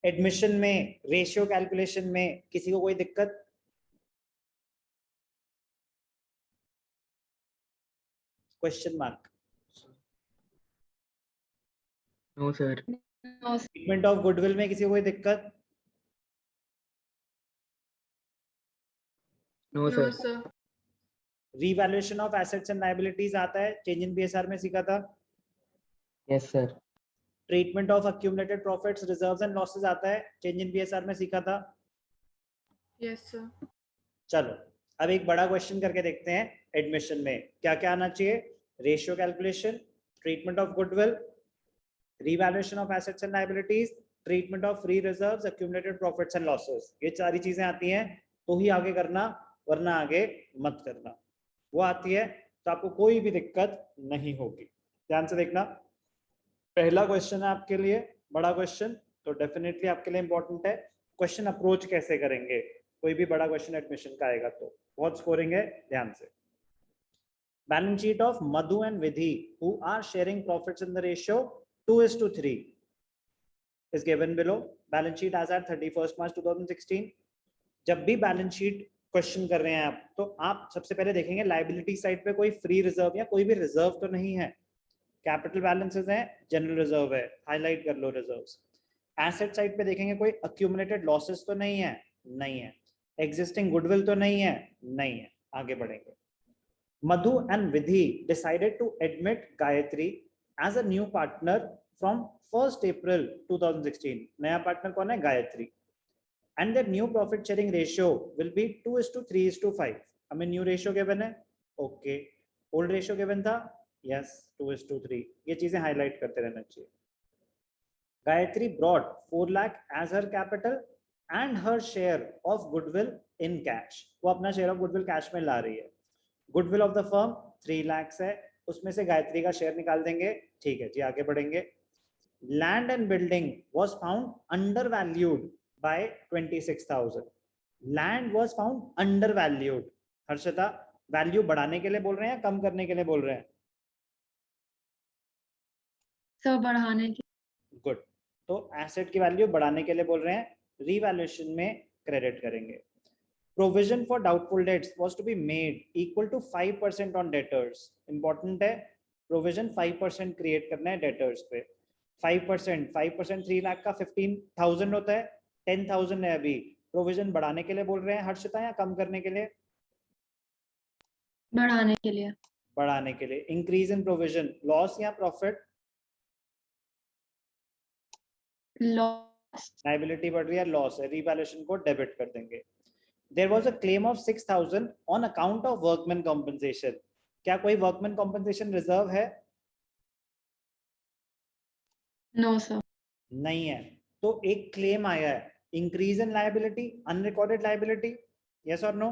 Admission में ratio calculation में किसी को कोई दिक्कत? Question mark? No sir. Treatment of goodwill में किसी को कोई दिक्कत? No sir. Revaluation of assets and liabilities आता है, चेंज इन बीएसआर में सीखा था। Yes sir. Treatment of accumulated profits, reserves and losses आता है, चेंज इन बीएसआर में सीखा था। Yes sir. चलो अब एक बड़ा क्वेश्चन करके देखते हैं। एडमिशन में क्या क्या आना चाहिए? Ratio calculation, treatment of goodwill, revaluation of assets and liabilities, treatment of free reserves, accumulated profits and losses. ये सारी चीजें आती हैं तो ही आगे करना, वरना आगे मत करना। वो आती है तो आपको कोई भी दिक्कत नहीं होगी। ध्यान से देखना, पहला क्वेश्चन है आपके लिए बड़ा क्वेश्चन, तो डेफिनेटली आपके लिए इंपॉर्टेंट है। क्वेश्चन अप्रोच कैसे करेंगे, कोई भी बड़ा क्वेश्चन एडमिशन का आएगा तो बहुत स्कोरिंग है, ध्यान से। Balance sheet of Madhu and Vidhi who are sharing profits in the ratio 2:3 is given below. Balance sheet as at 31st March 2016। जब भी बैलेंस शीट क्वेश्चन कर रहे हैं आप, तो आप सबसे पहले देखेंगे लायबिलिटी साइड पे कोई फ्री रिजर्व या कोई भी रिजर्व तो नहीं है। कैपिटल बैलेंसेस हैं, जनरल रिजर्व है, हाईलाइट कर लो रिजर्व्स। एसेट साइड पे देखेंगे कोई अक्यूमुलेटेड लॉसेस तो नहीं है, नहीं है। एग्जिस्टिंग गुडविल तो नहीं है, नहीं है। आगे बढ़ेंगे। Madhu and Vidhi decided to admit Gayatri as a new partner from 1st April 2016। नया पार्टनर कौन है? Gayatri. And the new profit sharing ratio will be 2:3:5। हमें न्यू रेशियो गिवन है, ओके। ओल्ड रेशियो गिवन था, यस, 2:3। ये चीजें हाईलाइट करते रहना चाहिए। Gayatri brought 4 lakh as her capital and her share of goodwill in cash. वो अपना शेयर ऑफ गुडविल कैश में ला रही है। Goodwill of the firm 3 lakh है, उसमें से गायत्री का शेयर निकाल देंगे। ठीक है जी, आगे बढ़ेंगे। Land and building was found under valued bye 26,000। Land was found under valued. Harshita, value बढ़ाने के लिए बोल रहे हैं या कम करने के लिए बोल रहे हैं? सर बढ़ाने की। गुड, तो एसेट की वैल्यू बढ़ाने के लिए बोल रहे हैं, रीवैल्यूएशन में क्रेडिट करेंगे। Provision for doubtful debts was to be made equal to 5% on debtors. Important है, प्रोविजन 5% क्रिएट करना है डेटर्स पे। 5% 3 लाख का 15,000 होता है, 10,000 है अभी। प्रोविजन बढ़ाने के लिए बोल रहे हैं हर्षिता या कम करने के लिए? बढ़ाने के लिए। बढ़ाने के लिए। इंक्रीज इन प्रोविजन, लॉस या प्रॉफिट? लॉस। लायबिलिटी बढ़ रही है, लॉस है, रीवैल्यूएशन को डेबिट कर देंगे। There was a claim of 6,000 on account of workman compensation। क्या कोई वर्कमैन कॉम्पनसेशन रिजर्व है? No sir. नहीं है। तो एक क्लेम आया है, increase in liability, unrecorded liability, yes और नो?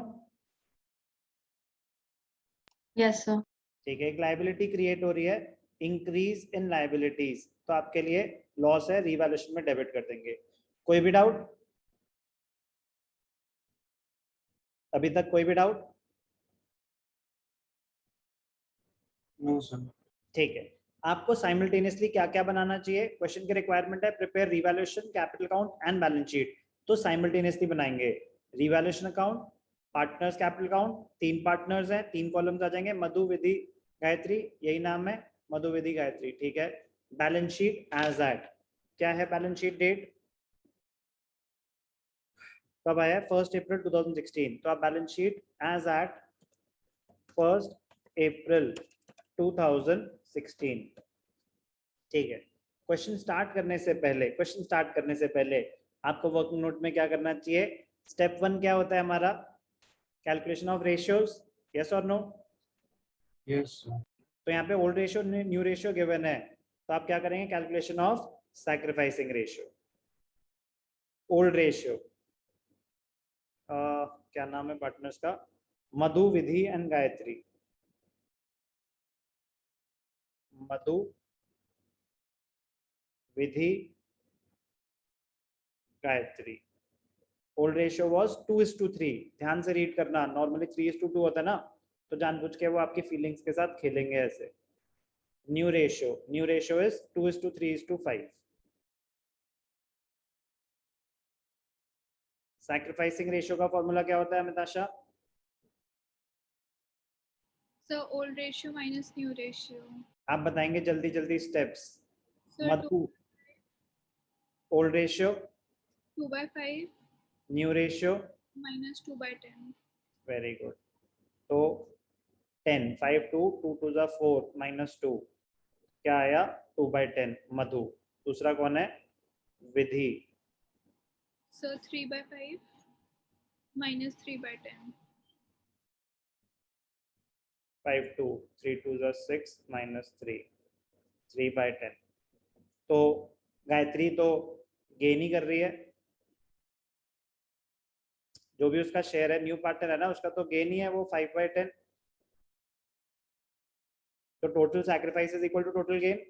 Yes sir. ठीक है, एक लायबिलिटी क्रिएट हो रही है, इंक्रीज इन लायबिलिटीज, तो आपके लिए लॉस है, रीवैल्यूएशन में डेबिट कर देंगे। कोई भी डाउट अभी तक? कोई भी डाउट? No sir. ठीक है, आपको साइमल्टेनियसली क्या क्या बनाना चाहिए? क्वेश्चन की रिक्वायरमेंट है prepare revaluation, capital account and balance sheet. तो साइमल्टेनियसली बनाएंगे। Revaluation account, partners capital account, 3 partners हैं, 3 कॉलम्स आ जाएंगे, मधु विधि गायत्री, यही नाम है, मधु विधि गायत्री। ठीक है। बैलेंस शीट एज एट, क्या है बैलेंस शीट डेट? कब आया? 1st April 2016। तो आप balance sheet as at 1st April 2016। ठीक है। क्वेश्चन स्टार्ट करने से पहले आपको वर्किंग नोट में क्या करना चाहिए? स्टेप 1 क्या होता है हमारा? कैलकुलेशन ऑफ रेशियोज, यस और नो? Yes sir. तो यहाँ पे old ratio new ratio given है, तो आप क्या करेंगे? Calculation of sacrificing ratio. Old ratio, क्या नाम है पार्टनर्स का? Madhu Vidhi and Gayatri. Madhu Vidhi Gayatri. Old ratio was 2:3. ध्यान से रीड करना, नॉर्मली 3:2 होता है ना, तो जानबूझ के वो आपकी फीलिंग्स के साथ खेलेंगे ऐसे. New ratio is 2:3:5. Sacrificing ratio का फॉर्मूला क्या होता है अमिताशा? So old ratio minus new ratio. आप बताएंगे जल्दी जल्दी steps. So Madhu, old ratio, 2/5 new ratio, minus 2/10. Very good. तो 10, 5 2 2 2 जा 4 minus 2 क्या आया? 2/10. मधु. दूसरा कौन है? विधि. So 3/5 minus 3/10. 5 2 3 2 जा 6 minus 3 3/10. तो गायत्री तो गेन ही कर रही है, जो भी उसका शेयर है, न्यू पार्टनर है ना, उसका तो गेन ही है वो 5/10. तो total sacrifice is equal to total gain.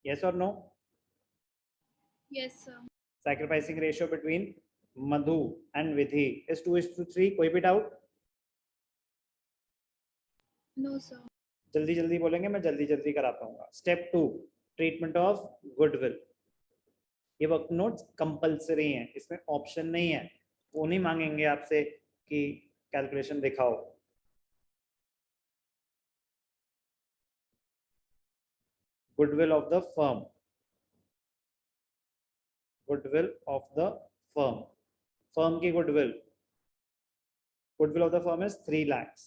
Yes और no? Yes, sir. Sacrificing ratio between Madhu and Vidhi is 2:3. कोई भी डाउट? No, sir. जल्दी जल्दी बोलेंगे, मैं जल्दी जल्दी करा पाऊंगा. Step 2, treatment of goodwill. ये वर्क नोट्स कंपलसरी हैं, इसमें ऑप्शन नहीं है. वो नहीं मांगेंगे आपसे कि कैलकुलेशन दिखाओ. Goodwill of the firm. Goodwill of the firm. Firm की goodwill. Goodwill of the firm is 3 lakhs.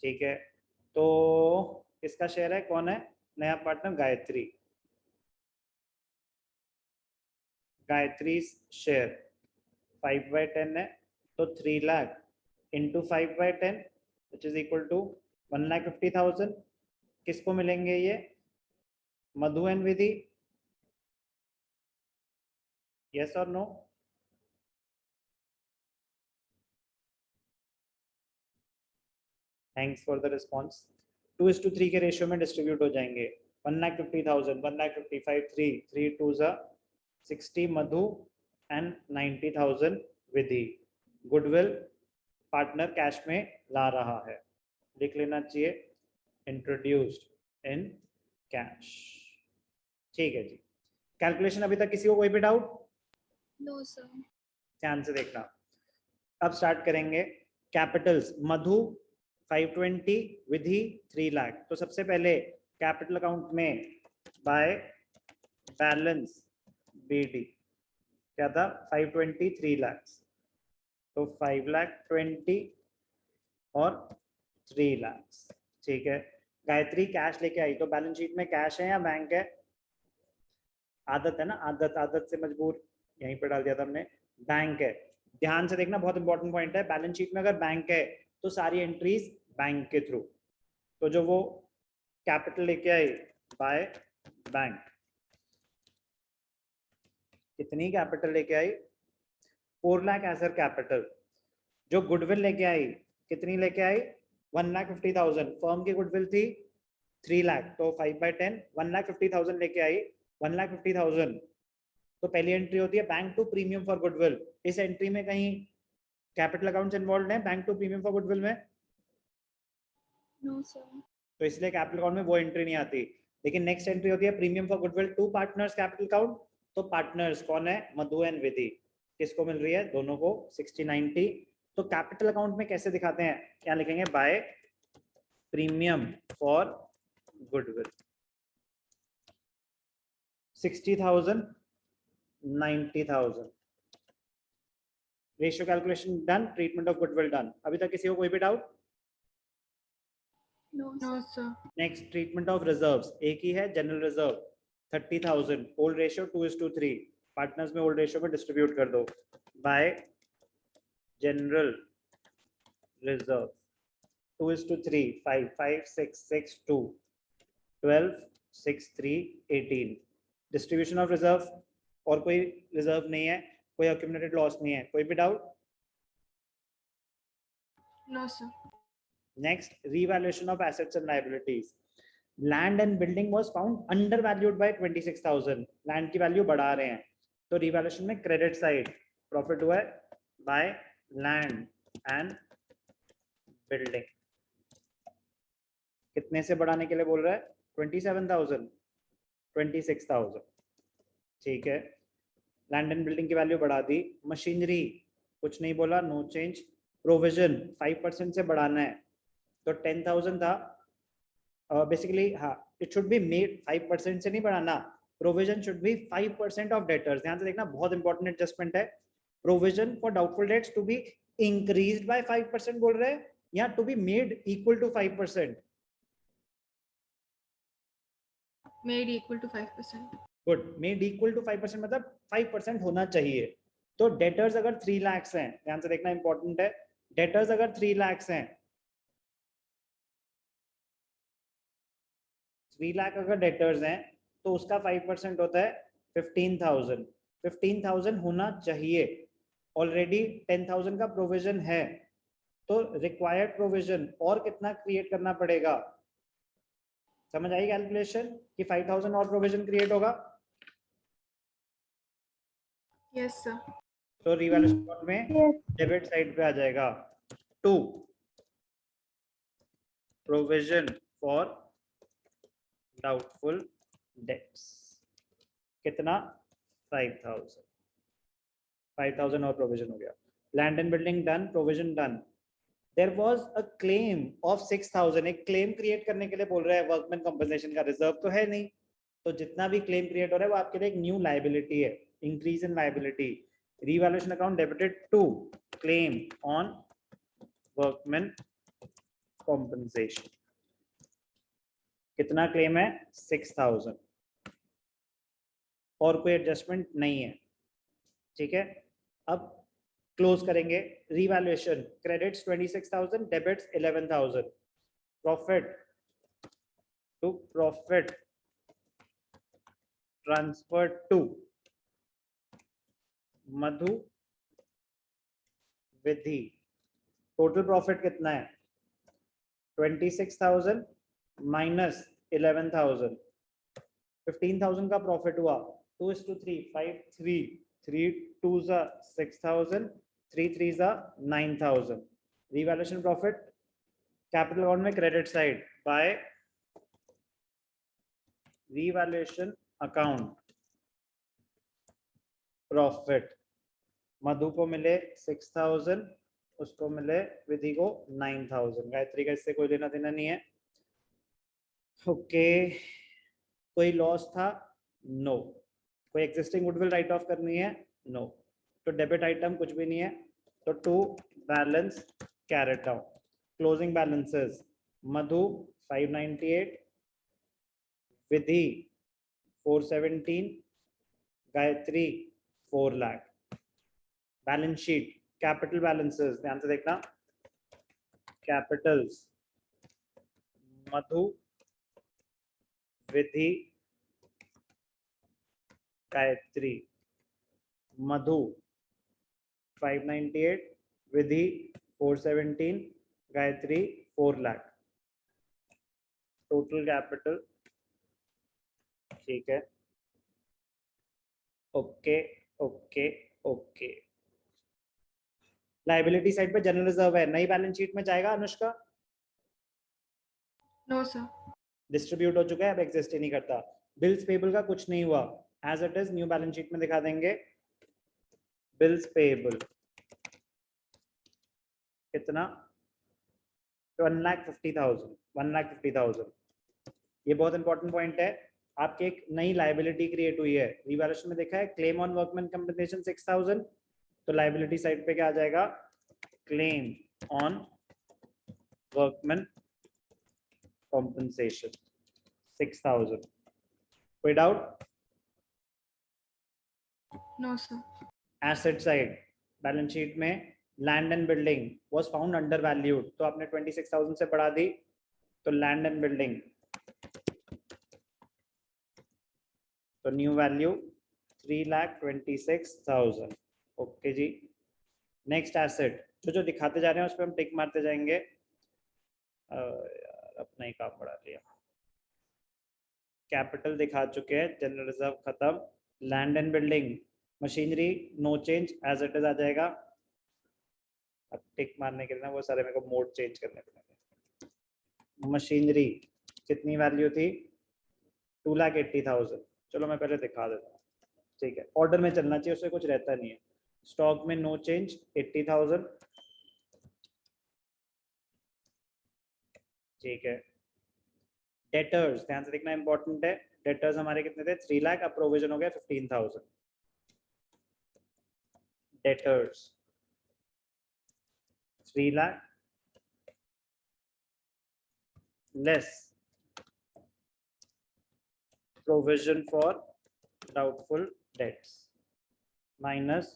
ठीक है, तो इसका शेयर है, कौन है नया पार्टनर? गायत्री. गायत्री शेयर 5/10 है, तो 3 lakh into 5/10 which is equal to 1,50,000. किसको मिलेंगे ये? मधु एंड विधि. यस और no? Thanks for the response. 2:3 के रेशियो में डिस्ट्रीब्यूट हो जाएंगे. 1,50,000 1,55,000 3 2 जा 60 Madhu and 90,000 Vidhi. Goodwill partner cash में ला रहा है, लिख लेना चाहिए, इंट्रोड्यूस्ड इन कैश. ठीक है जी. कैलकुलेशन अभी तक किसी को कोई भी डाउट? No, sir. ध्यान से देखना. अब स्टार्ट करेंगे. कैपिटल्स मधु 520, विधि 3 लाख. तो सबसे पहले कैपिटल अकाउंट में बाय बैलेंस बीडी क्या था? 520 3 लाख. तो 5,20,000 और 3 लाख. ठीक है. गायत्री कैश लेके आई, तो बैलेंस शीट में कैश है या बैंक है? आदत है ना, आदत से मजबूर, यहीं पे डाल दिया था हमने. बैंक है. ध्यान से देखना, बहुत इंपॉर्टेंट पॉइंट है. बैलेंस शीट में अगर बैंक है तो सारी एंट्रीज बैंक के थ्रू. तो जो वो कैपिटल लेके आई बाय बैंक, कितनी कैपिटल लेके आई? 4 लाख एज अ कैपिटल. जो गुडविल लेके आई, कितनी लेके आई? 1,50,000. फर्म की गुडविल थी 3 लाख, तो 5/10 1,50,000 लेके आई. 1,50,000 तो पहली एंट्री होती है bank to premium for goodwill. इस एंट्री में कहीं कैपिटल अकाउंट्स इन्वॉल्व है bank to premium for goodwill में? No, sir. तो इसलिए कैपिटल अकाउंट में वो एंट्री नहीं आती. लेकिन नेक्स्ट एंट्री होती है premium for goodwill to partners capital account. तो पार्टनर्स कौन है? मधु एंड विधि. किसको मिल रही है? दोनों को 60-90. तो कैपिटल अकाउंट में कैसे दिखाते हैं? क्या लिखेंगे? By premium for goodwill. 60,000 90,000. Ratio calculation done, treatment of goodwill done. अभी तक किसी को कोई भी doubt? No, No, sir. sir. Next treatment of reserves. एक ही है, general reserve 30,000. Old ratio 2:3. Partners में ओल्ड रेशियो में डिस्ट्रीब्यूट कर दो. By general reserve 2:3 5 5 6 6 2 12 6 3 18. Distribution of reserve. और कोई रिजर्व नहीं है, कोई अक्यूमुलेटेड लॉस नहीं है. कोई भी doubt? No, sir. Next, revaluation of assets and liabilities. Land and building was found under valued bye 26,000, land की वैल्यू बढ़ा रहे हैं, तो रिवैल्यूएशन में क्रेडिट साइड प्रॉफिट हुआ है बाय लैंड एंड बिल्डिंग। कितने से बढ़ाने के लिए बोल रहा है? 27,000, 26,000, ठीक है। लैंड एंड बिल्डिंग की वैल्यू बढ़ा दी। मशीनरी कुछ नहीं बोला, नो चेंज। प्रोविजन 5% से बढ़ाना है, तो 10,000 था बेसिकली, हाँ इट शुड बी मेड 5% से नहीं बढ़ाना, provision should be 5% of debtors. ध्यान से देखना, बहुत इंपॉर्टेंट एडजस्टमेंट है। Provision for doubtful debts to be increased by 5% बोल रहे हैं, या to be made equal to 5%? Made equal to 5%. Good, made equal to 5% मतलब 5% होना चाहिए। तो डेटर्स अगर 3 लाख हैं, ध्यान से देखना इंपॉर्टेंट है, डेटर्स अगर 3 लाख हैं, 3 लाख अगर डेटर्स हैं, तो उसका 5% होता है 15,000। 15,000 होना चाहिए। ऑलरेडी 10,000 का प्रोविजन है, तो रिक्वायर्ड प्रोविजन और कितना क्रिएट करना पड़ेगा? समझ आई कैलकुलेशन कि 5,000 और प्रोविजन क्रिएट होगा? Yes, sir. तो रिवैल्यूएशन में डेबिट साइड पे आ जाएगा 2 प्रोविजन फॉर डाउटफुल डेट्स। कितना? 5,000। 5,000 और प्रोविजन हो गया। Land and building done, provision done. There was a claim of 6,000। एक क्लेम क्रिएट करने के लिए बोल रहा है वर्कमैन कंपनसेशन का, रिजर्व तो है नहीं, तो जितना भी क्लेम क्रिएट हो रहा है वो आपके लिए एक न्यू लायबिलिटी है, increase in liability. Revaluation account debited to claim on workman compensation. कितना क्लेम है? 6,000, और कोई एडजस्टमेंट नहीं है, ठीक है। अब क्लोज करेंगे। Revaluation, credits 26,000, debits 11,000, profit to profit transfer to Madhu Vidhi. Total profit कितना है? 26,000 माइनस 11,000, 15,000 का प्रॉफिट हुआ। 2:3, 5, 3, 3 2 6,000, 3 3 9,000। रिवैल्यूएशन प्रॉफिट कैपिटल अकाउंट में credit side by revaluation account profit. Madhu को मिले 6,000, उसको मिले विधि को 9,000। गायत्री का इससे कोई लेना देना नहीं है, ओके। कोई लॉस था? नो। कोई एग्जिस्टिंग गुडविल राइट ऑफ करनी है? नो। तो डेबिट आइटम कुछ भी नहीं है, तो to balance carried out. Closing balances, Madhu 598, Vidhi 417, Gayatri 4 lakh. Balance sheet, capital balances, ध्यान से देखना, capitals Madhu Vidhi Gayatri. Madhu 598, Vidhi 417, Gayatri 4 lakh. Total capital, ठीक है, okay okay okay. Liability side पे जनरल रिजर्व है, नई बैलेंस शीट में जाएगा अनुष्का? No, sir. डिस्ट्रीब्यूट हो चुका है, अब एग्जिस्ट ही नहीं करता। बिल्स पेबल का कुछ नहीं हुआ, as it is new balance sheet में दिखा देंगे। बिल्स पेबल कितना? 1,50,000, 1,50,000। ये बहुत इंपॉर्टेंट पॉइंट है। आपके एक नई लायबिलिटी क्रिएट हुई है, रिवैल्यूएशन में देखा है क्लेम ऑन वर्कमैन कंपनसेशन 6,000, तो लायबिलिटी साइड पे क्या आ जाएगा? Claim on workman compensation 6,000। कोई doubt? No, sir. Asset side balance sheet में land and building was found undervalued, तो आपने 26,000 से बढ़ा दी, तो लैंड एंड बिल्डिंग, तो न्यू वैल्यू 3,26,000। ओके जी। नेक्स्ट एसेट, जो दिखाते जा रहे हैं उस पर हम टिक मारते जाएंगे। यार अपना ही काम बढ़ा लिया। कैपिटल दिखा चुके हैं, जनरल रिजर्व खत्म, land and building, machinery no change as it is आ जाएगा। अब टिक मारने के लिए ना वो सारे मेरे को मोड चेंज करने पड़ेंगे। मशीनरी कितनी वैल्यू थी? 2,80,000। चलो मैं पहले दिखा देता हूँ, ठीक है, ऑर्डर में चलना चाहिए, उससे कुछ रहता नहीं है। स्टॉक में नो चेंज 80,000, ठीक है। डेटर्स ध्यान से देखना इंपॉर्टेंट है, डेटर्स हमारे कितने थे? 3 लाख, अब प्रोविजन हो गया 15,000। Debtors 3 lakh less provision for doubtful debts minus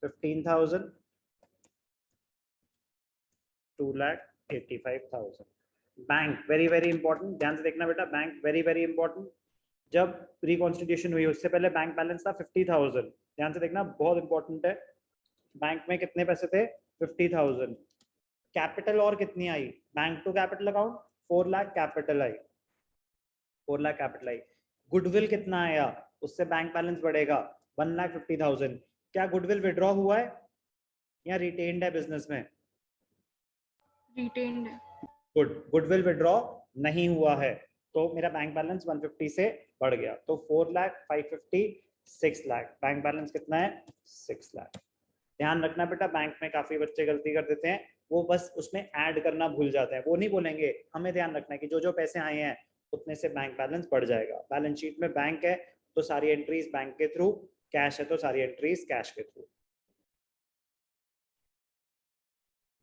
15,000, 2,85,000। Bank very very important, ध्यान से देखना बेटा, बैंक वेरी वेरी इंपॉर्टेंट। जब रिकॉन्स्टिट्यूशन हुई उससे पहले बैंक बैलेंस था 50,000, ध्यान से देखना बहुत इंपॉर्टेंट है। बैंक में कितने पैसे थे? 50,000। कैपिटल और कितनी आई? Bank to capital account 4 lakh capital आई, 4 लाख कैपिटल आई। गुडविल कितना आया? उससे बैंक बैलेंस बढ़ेगा 1,50,000। क्या गुडविल विड्रॉ हुआ है या रिटेन्ड है बिजनेस में? रिटेन्ड है। गुडविल विड्रॉ नहीं हुआ है, तो मेरा बैंक बैलेंस 150 से बढ़ गया, तो 4 लाख 550 6 लाख, बैंक बैलेंस कितना है? 6 लाख। ध्यान रखना बेटा, बैंक में काफी बच्चे गलती कर देते हैं, वो बस उसमें ऐड करना भूल जाते हैं, वो नहीं बोलेंगे। हमें ध्यान रखना है कि जो जो पैसे आए हैं उतने से बैंक बैलेंस बढ़ जाएगा। बैलेंस शीट में बैंक है तो सारी एंट्रीज बैंक के थ्रू, कैश है तो सारी एंट्रीज कैश के थ्रू।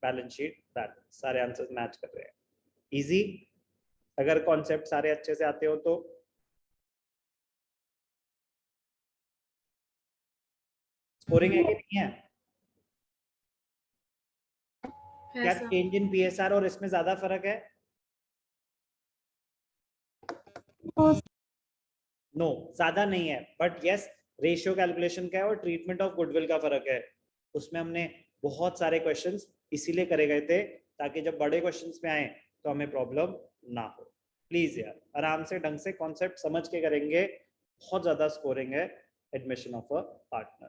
बैलेंस शीट बैलेंस, सारे आंसर्स मैच कर रहे हैं। इजी, अगर कॉन्सेप्ट सारे अच्छे से आते हो तो। स्कोरिंग है कि नहीं है? क्या चेंज इन पीएसआर और इसमें ज्यादा फर्क है? नो ज्यादा नहीं है, बट यस रेशियो कैलकुलेशन का है और ट्रीटमेंट ऑफ गुडविल का फर्क है। उसमें हमने बहुत सारे क्वेश्चंस इसीलिए करे गए थे ताकि जब बड़े क्वेश्चंस में आए तो हमें प्रॉब्लम ना हो। प्लीज यार आराम से ढंग से कॉन्सेप्ट समझ के करेंगे, बहुत ज्यादा स्कोरिंग है एडमिशन ऑफ अ पार्टनर।